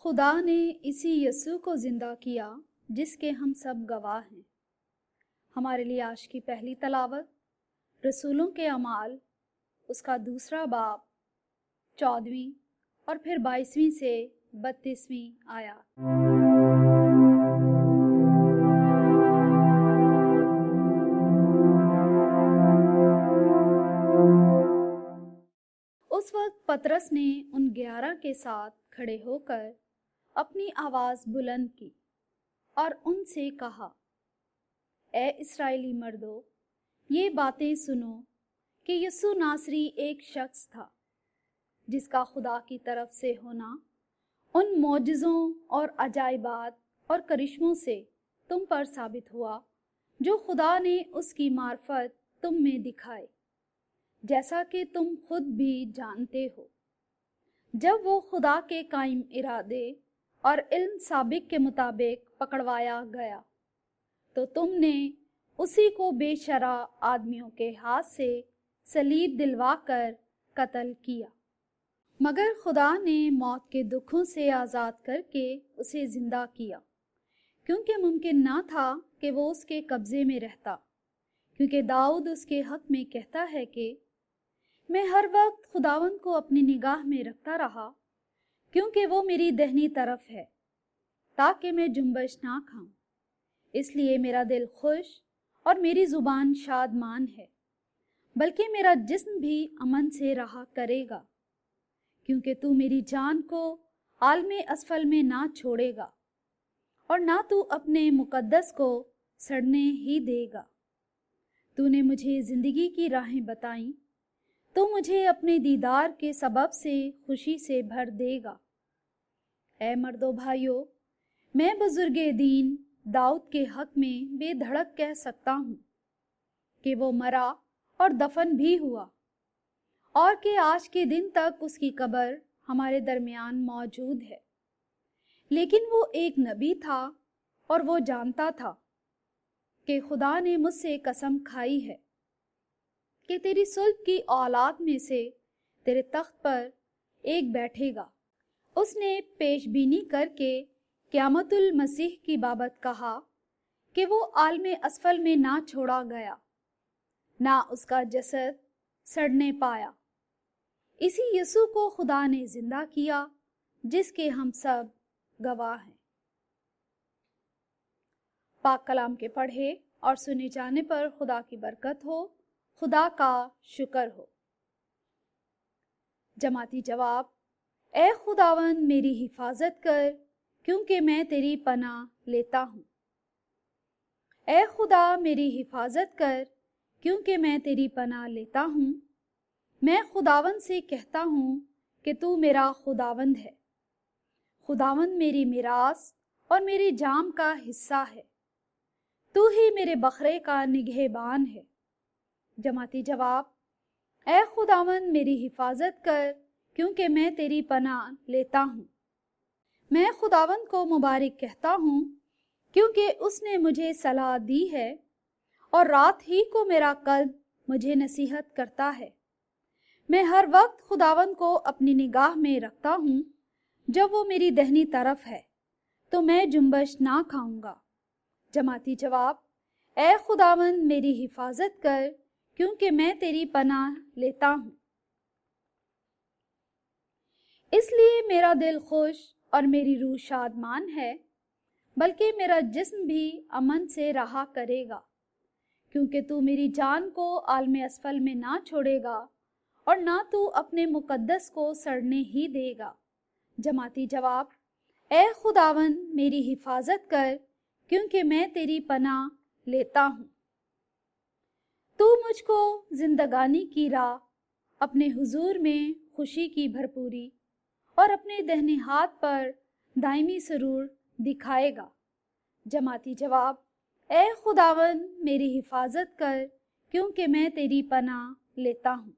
خدا نے اسی یسوع کو زندہ کیا جس کے ہم سب گواہ ہیں۔ ہمارے لیے آج کی پہلی تلاوت رسولوں کے اعمال اس کا 2 باب 14ویں اور پھر 22ویں سے 32ویں آیات۔ اس وقت پطرس نے ان 11 کے ساتھ کھڑے ہو کر اپنی آواز بلند کی اور ان سے کہا، اے اسرائیلی مردو، یہ باتیں سنو کہ یسوع ناصری ایک شخص تھا جس کا خدا کی طرف سے ہونا ان معجزوں اور عجائبات اور کرشموں سے تم پر ثابت ہوا جو خدا نے اس کی معرفت تم میں دکھائے، جیسا کہ تم خود بھی جانتے ہو۔ جب وہ خدا کے قائم ارادے اور علم سابق کے مطابق پکڑوایا گیا تو تم نے اسی کو بے شرع آدمیوں کے ہاتھ سے صلیب دلوا کر قتل کیا، مگر خدا نے موت کے دکھوں سے آزاد کر کے اسے زندہ کیا، کیونکہ ممکن نہ تھا کہ وہ اس کے قبضے میں رہتا، کیونکہ داؤد اس کے حق میں کہتا ہے کہ میں ہر وقت خداوند کو اپنی نگاہ میں رکھتا رہا، کیونکہ وہ میری دہنی طرف ہے تاکہ میں جنبش نہ کھاؤں۔ اس لیے میرا دل خوش اور میری زبان شادمان ہے، بلکہ میرا جسم بھی امن سے رہا کرے گا، کیونکہ تو میری جان کو عالم اسفل میں نہ چھوڑے گا اور نہ تو اپنے مقدس کو سڑنے ہی دے گا۔ تو نے مجھے زندگی کی راہیں بتائیں، تو مجھے اپنے دیدار کے سبب سے خوشی سے بھر دے گا۔ اے مردو بھائیو، میں بزرگ دین داؤد کے حق میں بے دھڑک کہہ سکتا ہوں کہ وہ مرا اور دفن بھی ہوا، اور کہ آج کے دن تک اس کی قبر ہمارے درمیان موجود ہے۔ لیکن وہ ایک نبی تھا اور وہ جانتا تھا کہ خدا نے مجھ سے قسم کھائی ہے کہ تیری صلب کی اولاد میں سے تیرے تخت پر ایک بیٹھے گا۔ اس نے پیش بینی کر کے قیامت المسیح کی بابت کہا کہ وہ عالم اسفل میں نہ چھوڑا گیا، نہ اس کا جسد سڑنے پایا۔ اسی یسوع کو خدا نے زندہ کیا جس کے ہم سب گواہ ہیں۔ پاک کلام کے پڑھے اور سنے جانے پر خدا کی برکت ہو، خدا کا شکر ہو۔ جماعتی جواب، اے خداوند میری حفاظت کر، کیونکہ میں تیری پناہ لیتا ہوں۔ اے خدا میری حفاظت کر، کیونکہ میں تیری پناہ لیتا ہوں۔ میں خداوند سے کہتا ہوں کہ تو میرا خداوند ہے۔ خداوند میری میراث اور میری جام کا حصہ ہے، تو ہی میرے بکرے کا نگہبان ہے۔ جماعتی جواب، اے خداوند میری حفاظت کر، کیونکہ میں تیری پناہ لیتا ہوں۔ میں خداوند کو مبارک کہتا ہوں، کیونکہ اس نے مجھے صلاح دی ہے، اور رات ہی کو میرا قلب مجھے نصیحت کرتا ہے۔ میں ہر وقت خداوند کو اپنی نگاہ میں رکھتا ہوں، جب وہ میری دہنی طرف ہے تو میں جنبش نہ کھاؤں گا۔ جماعتی جواب، اے خداوند میری حفاظت کر، کیونکہ میں تیری پناہ لیتا ہوں۔ اس لیے میرا دل خوش اور میری روح شادمان ہے، بلکہ میرا جسم بھی امن سے رہا کرے گا، کیونکہ تو میری جان کو عالم اسفل میں نہ چھوڑے گا اور نہ تو اپنے مقدس کو سڑنے ہی دے گا۔ جماعتی جواب، اے خداوند میری حفاظت کر، کیونکہ میں تیری پناہ لیتا ہوں۔ تو مجھ کو زندگانی کی راہ اپنے حضور میں خوشی کی بھرپوری اور اپنے دہنے ہاتھ پر دائمی سرور دکھائے گا۔ جماعتی جواب، اے خداوند میری حفاظت کر، کیونکہ میں تیری پناہ لیتا ہوں۔